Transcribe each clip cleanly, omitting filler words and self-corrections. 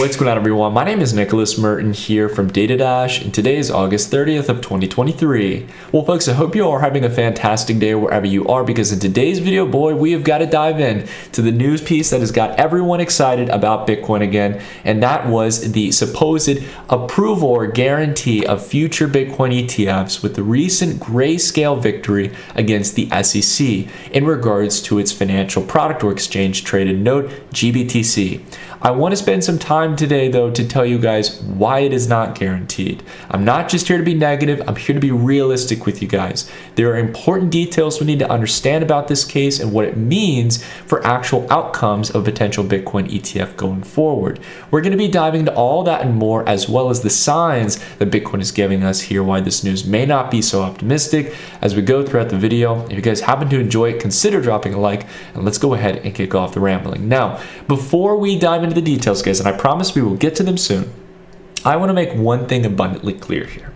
What's going on, everyone? My name is Nicholas Merton here from DataDash, and today is August 30th of 2023. Well, folks, I hope you all are having a fantastic day wherever you are, because in today's video, boy, we have got to dive in to the news piece that has got everyone excited about Bitcoin again, and that was the supposed approval or guarantee of future Bitcoin ETFs with the recent Grayscale victory against the SEC in regards to its financial product or exchange traded note, GBTC. I want to spend some time today, though, to tell you guys why it is not guaranteed. I'm not just here to be negative, I'm here to be realistic with you guys. There are important details we need to understand about this case and what it means for actual outcomes of potential Bitcoin ETF going forward. We're going to be diving into all that and more, as well as the signs that Bitcoin is giving us here, why this news may not be so optimistic as we go throughout the video. If you guys happen to enjoy it, consider dropping a like, and let's go ahead and kick off the rambling. Now, before we dive into the details, guys, and I promise we will get to them soon, I want to make one thing abundantly clear here.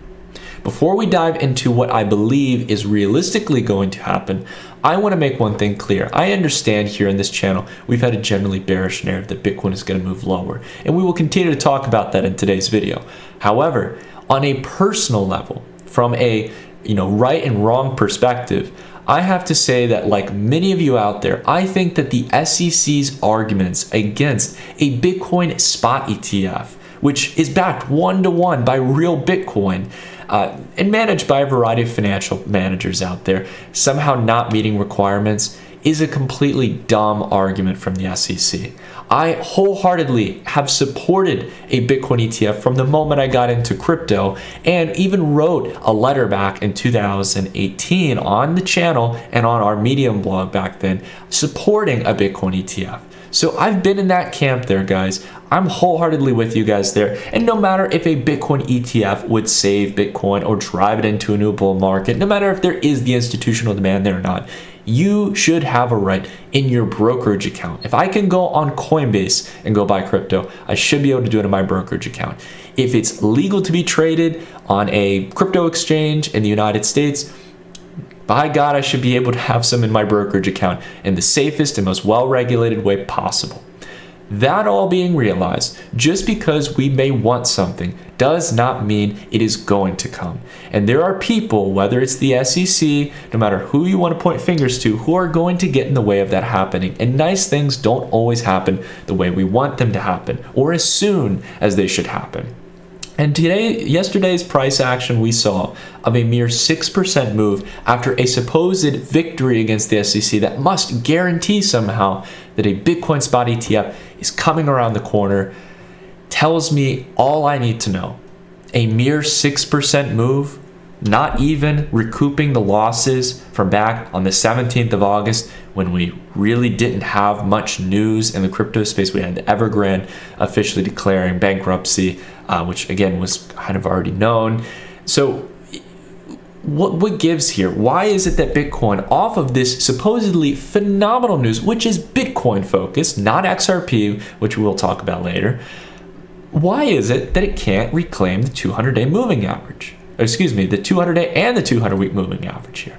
Before we dive into what I believe is realistically going to happen, I want to make one thing clear. I understand here in this channel, we've had a generally bearish narrative that Bitcoin is going to move lower, and we will continue to talk about that in today's video. However, on a personal level, from a right and wrong perspective, I have to say that, like many of you out there, I think that the SEC's arguments against a Bitcoin spot ETF, which is backed one-to-one by real Bitcoin and managed by a variety of financial managers out there, somehow not meeting requirements, is a completely dumb argument from the SEC. I wholeheartedly have supported a Bitcoin ETF from the moment I got into crypto, and even wrote a letter back in 2018 on the channel and on our Medium blog back then supporting a Bitcoin ETF. So I've been in that camp there, guys. I'm wholeheartedly with you guys there. And no matter if a Bitcoin ETF would save Bitcoin or drive it into a new bull market, no matter if there is the institutional demand there or not, you should have a right in your brokerage account. If I can go on Coinbase and go buy crypto, I should be able to do it in my brokerage account. If it's legal to be traded on a crypto exchange in the United States, by God, I should be able to have some in my brokerage account in the safest and most well-regulated way possible. That all being realized, just because we may want something does not mean it is going to come. And there are people, whether it's the SEC, no matter who you want to point fingers to, who are going to get in the way of that happening. And nice things don't always happen the way we want them to happen, or as soon as they should happen. And yesterday's price action we saw of a mere 6% move after a supposed victory against the SEC that must guarantee somehow that a Bitcoin spot ETF is coming around the corner tells me all I need to know. A mere 6% move, not even recouping the losses from back on the 17th of August when we really didn't have much news in the crypto space. We had the Evergrande officially declaring bankruptcy, which again was kind of already known. So what gives here? Why is it that Bitcoin, off of this supposedly phenomenal news, which is Bitcoin focused, not XRP, which we will talk about later, why is it that it can't reclaim the 200-day moving average? Excuse me, the 200-day and the 200-week moving average here.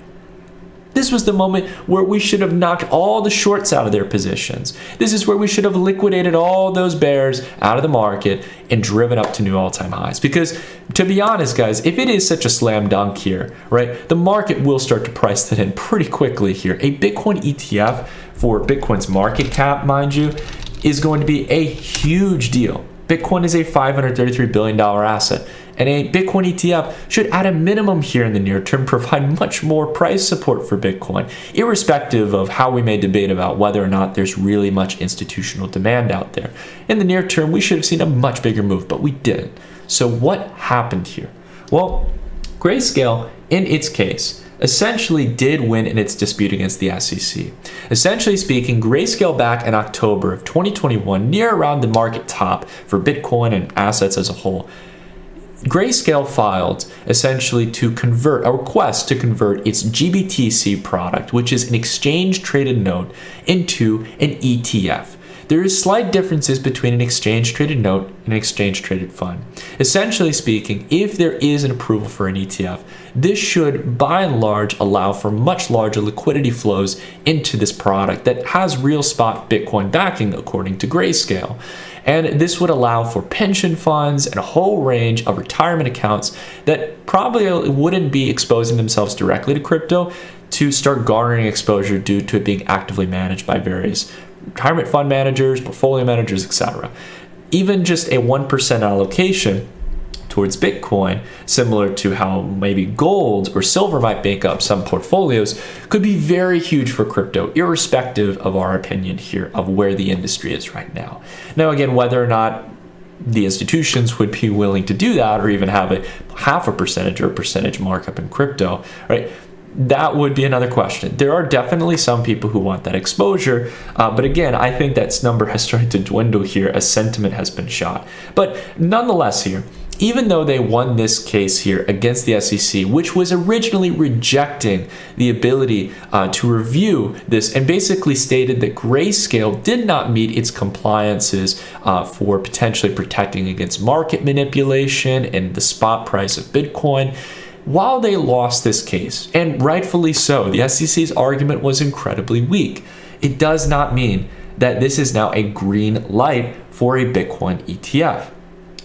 This was the moment where we should have knocked all the shorts out of their positions. This is where we should have liquidated all those bears out of the market and driven up to new all-time highs. Because to be honest, guys, if it is such a slam dunk here, right, the market will start to price that in pretty quickly here. A Bitcoin ETF for Bitcoin's market cap, mind you, is going to be a huge deal. Bitcoin is a $533 billion asset. And a Bitcoin ETF should, at a minimum here in the near term, provide much more price support for Bitcoin, irrespective of how we may debate about whether or not there's really much institutional demand out there. In the near term, we should have seen a much bigger move, but we didn't. So what happened here? Well, Grayscale, in its case, essentially did win in its dispute against the SEC. Essentially speaking, Grayscale back in October of 2021, near around the market top for Bitcoin and assets as a whole, Grayscale filed essentially to convert a request to convert its GBTC product, which is an exchange traded note, into an ETF. There is slight differences between an exchange traded note and an exchange traded fund. Essentially speaking, if there is an approval for an ETF, this should by and large allow for much larger liquidity flows into this product that has real spot Bitcoin backing according to Grayscale. And this would allow for pension funds and a whole range of retirement accounts that probably wouldn't be exposing themselves directly to crypto to start garnering exposure due to it being actively managed by various retirement fund managers, portfolio managers, etc. Even just a 1% allocation towards Bitcoin, similar to how maybe gold or silver might make up some portfolios, could be very huge for crypto, irrespective of our opinion here of where the industry is right now. Now, again, whether or not the institutions would be willing to do that or even have a half a percentage or a percentage markup in crypto, right? That would be another question. There are definitely some people who want that exposure, but again, I think that number has started to dwindle here as sentiment has been shot. But nonetheless here, even though they won this case here against the SEC, which was originally rejecting the ability to review this and basically stated that Grayscale did not meet its compliances for potentially protecting against market manipulation and the spot price of Bitcoin, while they lost this case, and rightfully so, the SEC's argument was incredibly weak. It does not mean that this is now a green light for a Bitcoin ETF.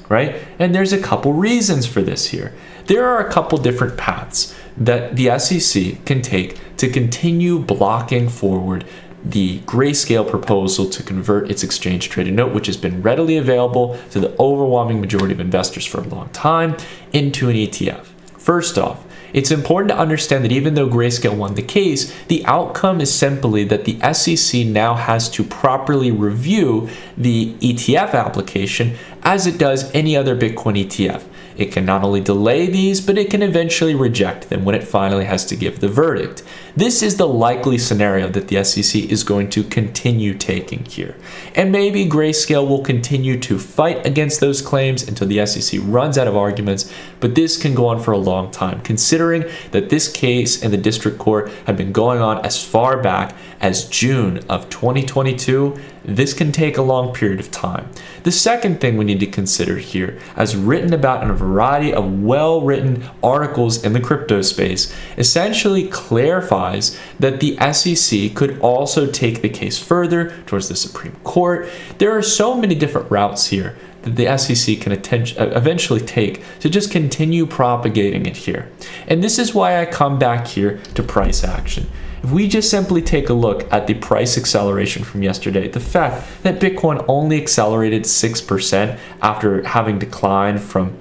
Right? And there's a couple reasons for this here. There are a couple different paths that the SEC can take to continue blocking forward the Grayscale proposal to convert its exchange traded note, which has been readily available to the overwhelming majority of investors for a long time, into an ETF. First off, it's important to understand that even though Grayscale won the case, the outcome is simply that the SEC now has to properly review the ETF application as it does any other Bitcoin ETF. It can not only delay these, but it can eventually reject them when it finally has to give the verdict. This is the likely scenario that the SEC is going to continue taking here. And maybe Grayscale will continue to fight against those claims until the SEC runs out of arguments, but this can go on for a long time, considering that this case in the district court had been going on as far back as June of 2022. This can take a long period of time. The second thing we need to consider here, as written about in a variety of well-written articles in the crypto space, essentially clarifies that the SEC could also take the case further towards the Supreme Court. There are so many different routes here that the SEC can eventually take to just continue propagating it here. And this is why I come back here to price action. If we just simply take a look at the price acceleration from yesterday, the fact that Bitcoin only accelerated 6% after having declined from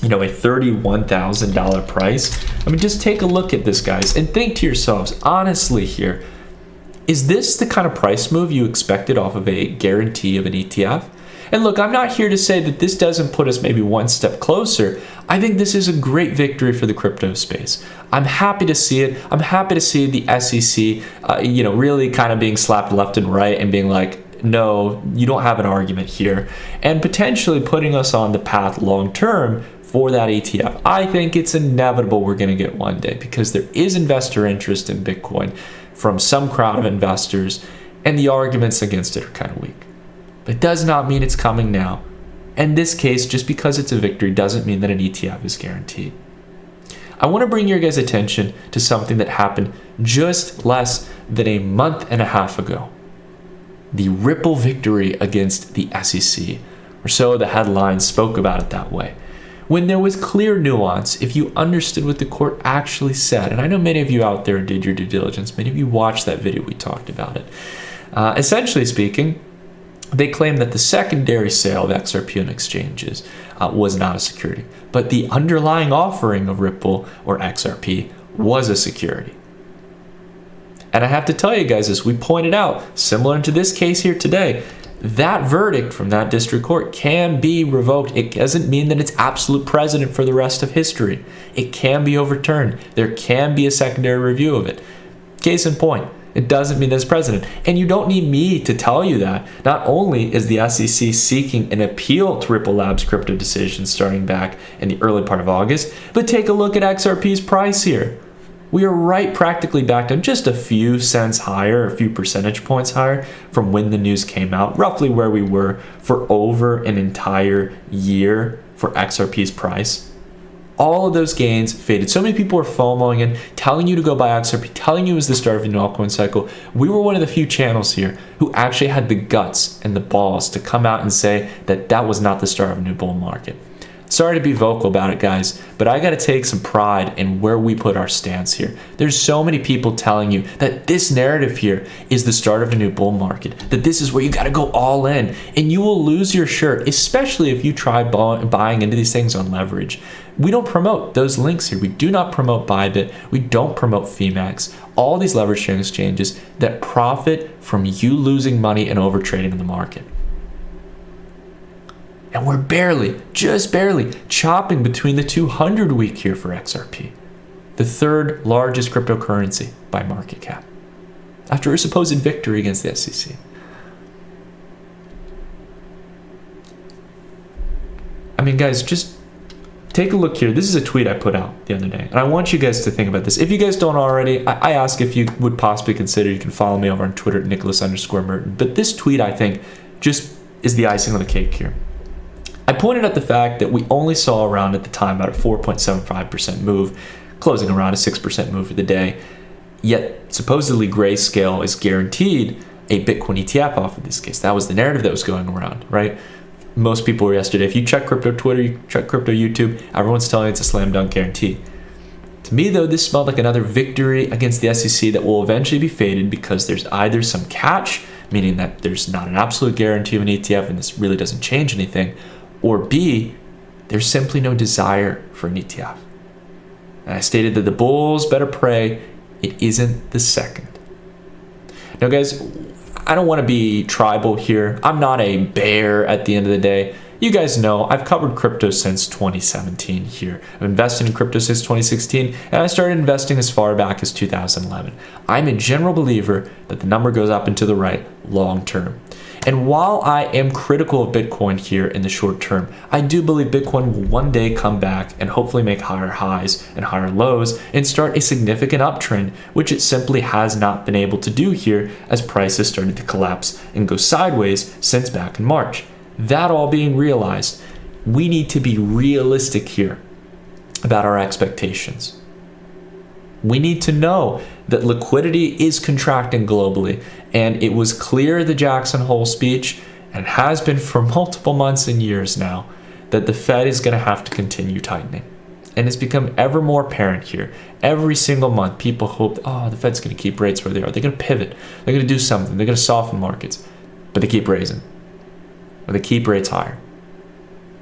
a $31,000 price. I mean, just take a look at this, guys, and think to yourselves, honestly here, is this the kind of price move you expected off of a guarantee of an ETF? And look, I'm not here to say that this doesn't put us maybe one step closer. I think this is a great victory for the crypto space. I'm happy to see it. I'm happy to see the SEC, really kind of being slapped left and right and being like, no, you don't have an argument here, and potentially putting us on the path long term for that ETF. I think it's inevitable we're going to get one day because there is investor interest in Bitcoin from some crowd of investors, and the arguments against it are kind of weak. But it does not mean it's coming now. In this case, just because it's a victory doesn't mean that an ETF is guaranteed. I want to bring your guys' attention to something that happened just less than a month and a half ago. The Ripple victory against the SEC, or so the headlines spoke about it that way. When there was clear nuance, if you understood what the court actually said, and I know many of you out there did your due diligence, many of you watched that video, we talked about it. Essentially speaking, they claimed that the secondary sale of XRP on exchanges was not a security, but the underlying offering of Ripple or XRP was a security. And I have to tell you guys, as we pointed out, similar to this case here today, that verdict from that district court can be revoked. It doesn't mean that it's absolute precedent for the rest of history. It can be overturned. There can be a secondary review of it. Case in point, it doesn't mean that it's precedent. And you don't need me to tell you that. Not only is the SEC seeking an appeal to Ripple Labs' crypto decision starting back in the early part of August, but take a look at XRP's price here. We are right practically back to just a few cents higher, a few percentage points higher from when the news came out, roughly where we were for over an entire year for XRP's price. All of those gains faded. So many people were FOMOing and telling you to go buy XRP, telling you it was the start of a new altcoin cycle. We were one of the few channels here who actually had the guts and the balls to come out and say that that was not the start of a new bull market. Sorry to be vocal about it, guys, but I got to take some pride in where we put our stance here. There's so many people telling you that this narrative here is the start of a new bull market, that this is where you got to go all in, and you will lose your shirt, especially if you try buying into these things on leverage. We don't promote those links here. We do not promote Bybit. We don't promote Pheamax. All these leverage sharing exchanges that profit from you losing money and overtrading in the market. And we're barely, just barely, chopping between the 200-week here for XRP, the third largest cryptocurrency by market cap, after a supposed victory against the SEC. I mean, guys, just take a look here. This is a tweet I put out the other day, and I want you guys to think about this. If you guys don't already, I ask if you would possibly consider, you can follow me over on Twitter at Nicholas_Merton. But this tweet, I think, just is the icing on the cake here. I pointed out the fact that we only saw around at the time about a 4.75% move, closing around a 6% move for the day. Yet supposedly Grayscale is guaranteed a Bitcoin ETF off of this case. That was the narrative that was going around, right? Most people were yesterday. If you check crypto Twitter, you check crypto YouTube, everyone's telling you it's a slam dunk guarantee. To me, though, this smelled like another victory against the SEC that will eventually be faded because there's either some catch, meaning that there's not an absolute guarantee of an ETF and this really doesn't change anything, or B, there's simply no desire for an ETF. And I stated that the bulls better pray it isn't the second. Now, guys, I don't want to be tribal here. I'm not a bear at the end of the day. You guys know I've covered crypto since 2017 here. I've invested in crypto since 2016, and I started investing as far back as 2011. I'm a general believer that the number goes up and to the right long term. And while I am critical of Bitcoin here in the short term, I do believe Bitcoin will one day come back and hopefully make higher highs and higher lows and start a significant uptrend, which it simply has not been able to do here as prices started to collapse and go sideways since back in March. That all being realized, we need to be realistic here about our expectations. We need to know that liquidity is contracting globally, and it was clear in the Jackson Hole speech, and has been for multiple months and years now, that the Fed is going to have to continue tightening. And it's become ever more apparent here. Every single month, people hope, oh, the Fed's going to keep rates where they are. They're going to pivot. They're going to do something. They're going to soften markets. But they keep raising. Or they keep rates higher.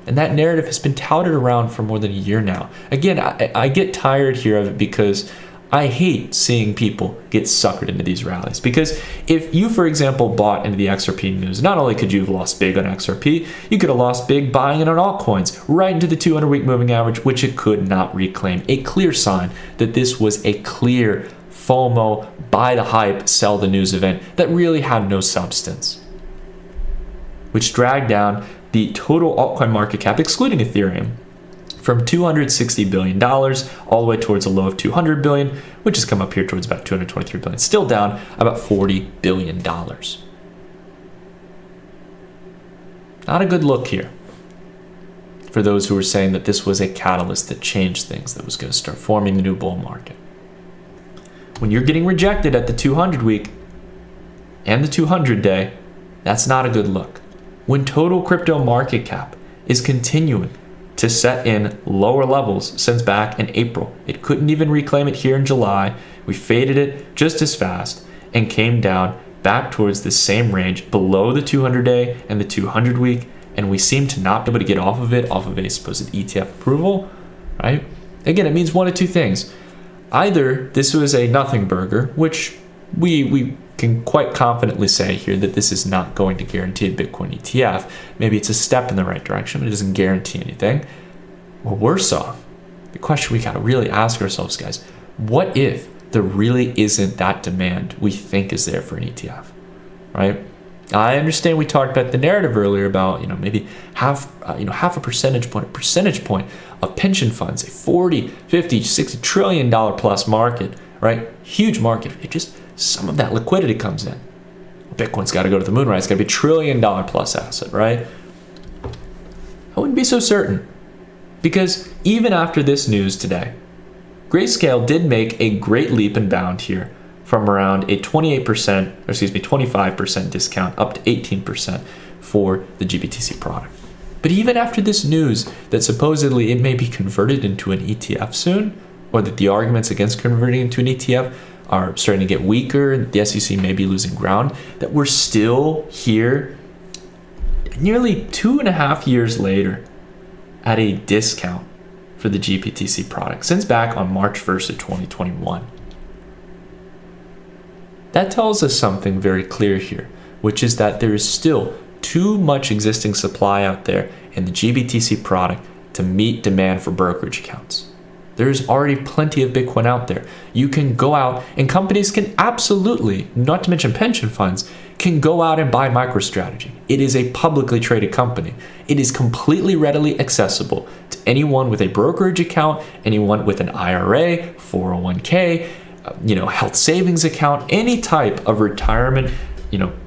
And that narrative has been touted around for more than a year now. Again, I get tired here of it because I hate seeing people get suckered into these rallies. Because if you, for example, bought into the XRP news, not only could you have lost big on XRP, you could have lost big buying it on altcoins, right into the 200-week moving average, which it could not reclaim. A clear sign that this was a clear FOMO, buy the hype, sell the news event that really had no substance, which dragged down the total altcoin market cap, excluding Ethereum, from $260 billion all the way towards a low of $200 billion, which has come up here towards about $223 billion, still down about $40 billion. Not a good look here for those who were saying that this was a catalyst that changed things, that was going to start forming the new bull market. When you're getting rejected at the 200-week and the 200-day, that's not a good look. When total crypto market cap is continuing to set in lower levels since back in April, it couldn't even reclaim it here in July. We faded it just as fast and came down back towards the same range below the 200-day and the 200-week, and we seem to not be able to get off of it, off of a supposed ETF approval, right? Again, it means one of two things. Either this was a nothing burger, which we can quite confidently say here that this is not going to guarantee a Bitcoin ETF. Maybe it's a step in the right direction, but it doesn't guarantee anything. Or worse off, the question we gotta really ask ourselves, guys, what if there really isn't that demand we think is there for an ETF, right? I understand we talked about the narrative earlier about, maybe half a percentage point of pension funds, a 40, 50, 60 trillion dollar plus market, right? Huge market. It just, some of that liquidity comes in. Bitcoin's got to go to the moon, right? It's got to be $1 trillion plus asset, right? I wouldn't be so certain. Because even after this news today, Grayscale did make a great leap and bound here from around a 25% discount up to 18% for the GBTC product. But even after this news that supposedly it may be converted into an ETF soon, or that the arguments against converting into an ETF are starting to get weaker, the SEC may be losing ground, that we're still here nearly 2.5 years later at a discount for the GBTC product since back on March 1st of 2021. That tells us something very clear here, which is that there is still too much existing supply out there in the GBTC product to meet demand for brokerage accounts. There's already plenty of Bitcoin out there. You can go out and companies can absolutely, not to mention pension funds, can go out and buy MicroStrategy. It is a publicly traded company. It is completely readily accessible to anyone with a brokerage account, anyone with an IRA, 401k, health savings account, any type of retirement,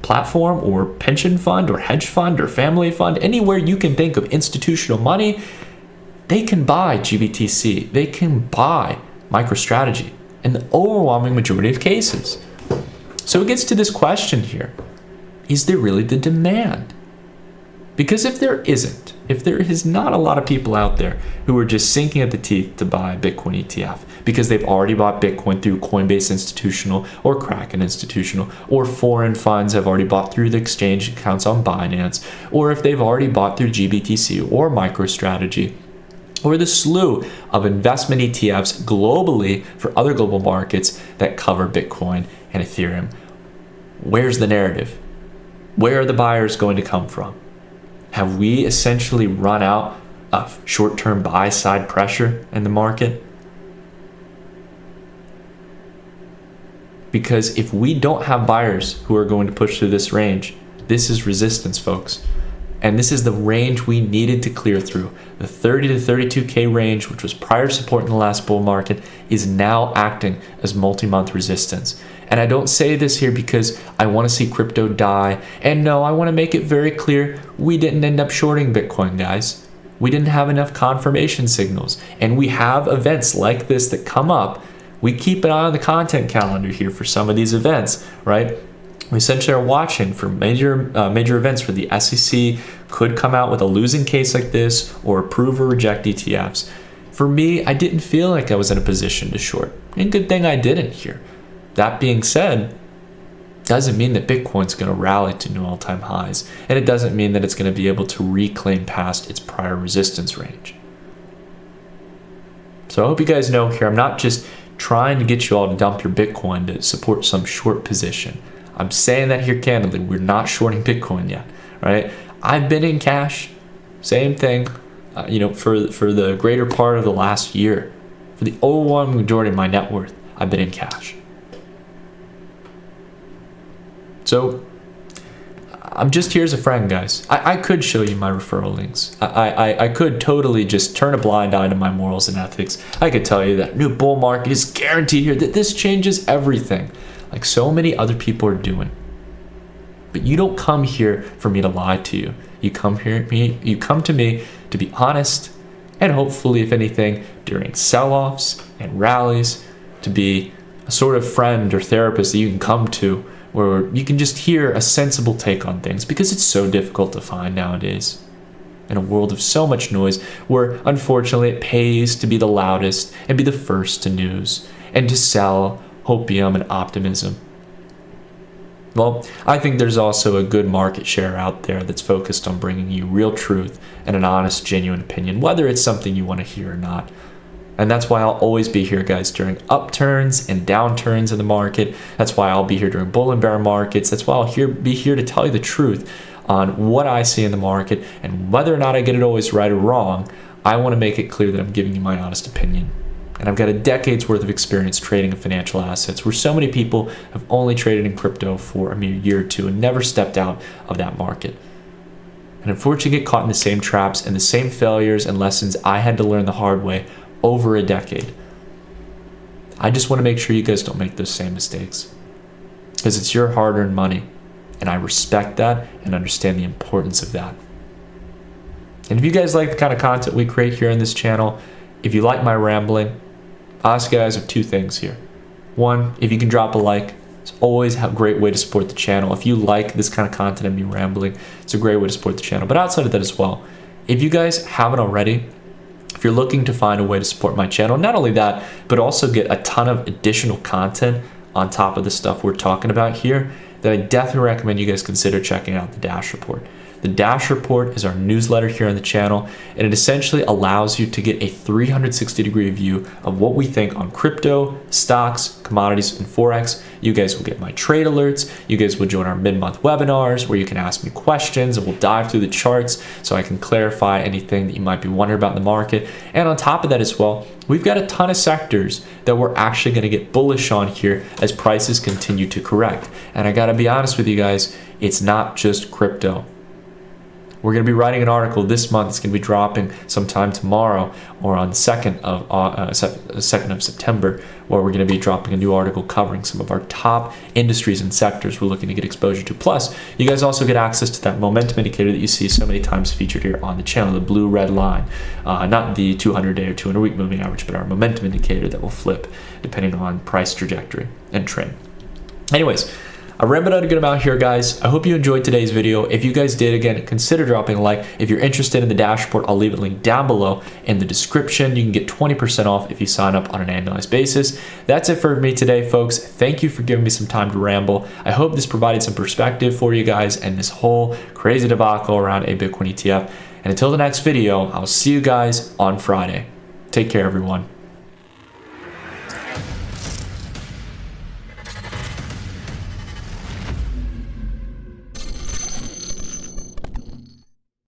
platform or pension fund or hedge fund or family fund, anywhere you can think of institutional money, they can buy GBTC. They can buy MicroStrategy in the overwhelming majority of cases. So it gets to this question here. Is there really the demand? Because if there isn't, if there is not a lot of people out there who are just sinking at the teeth to buy a Bitcoin ETF because they've already bought Bitcoin through Coinbase Institutional or Kraken Institutional, or foreign funds have already bought through the exchange accounts on Binance, or if they've already bought through GBTC or MicroStrategy, or the slew of investment ETFs globally for other global markets that cover Bitcoin and Ethereum, where's the narrative? Where are the buyers going to come from? Have we essentially run out of short-term buy-side pressure in the market? Because if we don't have buyers who are going to push through this range, this is resistance, folks. And this is the range we needed to clear through. The 30 to 32K range, which was prior support in the last bull market, is now acting as multi-month resistance. And I don't say this here because I want to see crypto die. And no, I want to make it very clear, we didn't end up shorting Bitcoin, guys. We didn't have enough confirmation signals. And we have events like this that come up. We keep an eye on the content calendar here for some of these events, right? We essentially are watching for major events where the SEC could come out with a losing case like this or approve or reject ETFs. For me, I didn't feel like I was in a position to short. And good thing I didn't here. That being said, doesn't mean that Bitcoin's going to rally to new all-time highs. And it doesn't mean that it's going to be able to reclaim past its prior resistance range. So I hope you guys know here, I'm not just trying to get you all to dump your Bitcoin to support some short position. I'm saying that here candidly, we're not shorting Bitcoin yet, right? I've been in cash, same thing, for the greater part of the last year. For the overwhelming majority of my net worth, I've been in cash. So I'm just here as a friend, guys. I could show you my referral links. I could totally just turn a blind eye to my morals and ethics. I could tell you that new bull market is guaranteed here, that this changes everything, like so many other people are doing. But you don't come here for me to lie to you. You come to me to be honest, and hopefully, if anything, during sell-offs and rallies, to be a sort of friend or therapist that you can come to where you can just hear a sensible take on things, because it's so difficult to find nowadays. In a world of so much noise, where unfortunately it pays to be the loudest and be the first to news and to sell hopium and optimism. Well, I think there's also a good market share out there that's focused on bringing you real truth and an honest, genuine opinion, whether it's something you want to hear or not. And that's why I'll always be here, guys, during upturns and downturns in the market. That's why I'll be here during bull and bear markets. That's why I'll be here to tell you the truth on what I see in the market, and whether or not I get it always right or wrong, I want to make it clear that I'm giving you my honest opinion. And I've got a decade's worth of experience trading in financial assets, where so many people have only traded in crypto for a mere year or two and never stepped out of that market. And unfortunately get caught in the same traps and the same failures and lessons I had to learn the hard way over a decade. I just want to make sure you guys don't make those same mistakes, because it's your hard-earned money, and I respect that and understand the importance of that. And if you guys like the kind of content we create here on this channel, if you like my rambling, I ask you guys of two things here. One, if you can drop a like, it's always a great way to support the channel. If you like this kind of content and me rambling, it's a great way to support the channel. But outside of that as well, if you guys haven't already, if you're looking to find a way to support my channel, not only that, but also get a ton of additional content on top of the stuff we're talking about here, then I definitely recommend you guys consider checking out the Dash Report. The Dash Report is our newsletter here on the channel, and it essentially allows you to get a 360-degree view of what we think on crypto, stocks, commodities, and Forex. You guys will get my trade alerts. You guys will join our mid-month webinars where you can ask me questions and we'll dive through the charts so I can clarify anything that you might be wondering about in the market. And on top of that as well, we've got a ton of sectors that we're actually going to get bullish on here as prices continue to correct. And I got to be honest with you guys, it's not just crypto. We're going to be writing an article this month. It's going to be dropping sometime tomorrow or on the 2nd of September, where we're going to be dropping a new article covering some of our top industries and sectors we're looking to get exposure to. Plus, you guys also get access to that momentum indicator that you see so many times featured here on the channel, the blue red line. Not the 200-day or 200-week moving average, but our momentum indicator that will flip depending on price trajectory and trend. Anyways, I rambled out a good amount here, guys. I hope you enjoyed today's video. If you guys did, again, consider dropping a like. If you're interested in the dashboard, I'll leave a link down below in the description. You can get 20% off if you sign up on an annualized basis. That's it for me today, folks. Thank you for giving me some time to ramble. I hope this provided some perspective for you guys and this whole crazy debacle around a Bitcoin ETF. And until the next video, I'll see you guys on Friday. Take care, everyone.